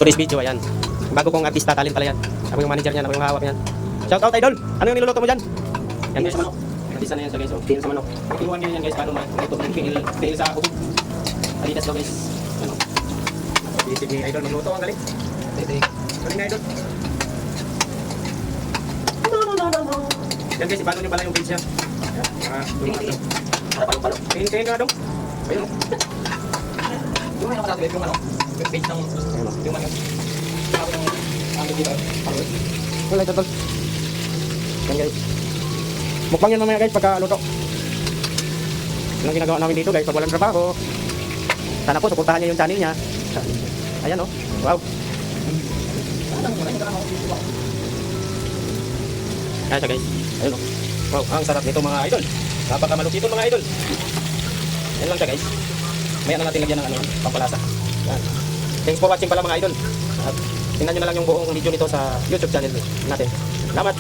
Today's video, ayan. Bago kong artista, talent pala yan. Ako yung manager niyan, ako yung hawak niyan. Shout out, idol! Ano yung niluluto mo dyan? Yan guys, manok. Artista na yan siya guys, oh. Feel sa manok. Turuan niyo yan guys, paano mag-ito ng feel sa ubog. Alitas daw guys. Ano? Sige, idol, magluto ang galing. Galing na idol. Yan guys, paano nyo pala yung page niya. Dumang palo. Tingin ka dong. Ayun. Yung may nakasatagay yung ano, yung page ng yung ano. Sabi ng aming dito. Wala ito tol. Yan guys. Mukbang yan mamaya guys pagka luto. Yan ang ginagawa namin dito guys pag walang trabaho. Sana po suportahan niyo yung channel niya. Ayan oh. Wow. Ayan siya guys. Ayun oh. Wow, ang sarap nito mga idol. Napakamalupit mga idol. Yan lang siya guys. Maya na natin lagyan ng ano, pampalasa. Yan. Thanks for watching pala mga idol. At tingnan nyo na lang yung buong video nito sa YouTube channel natin. Salamat!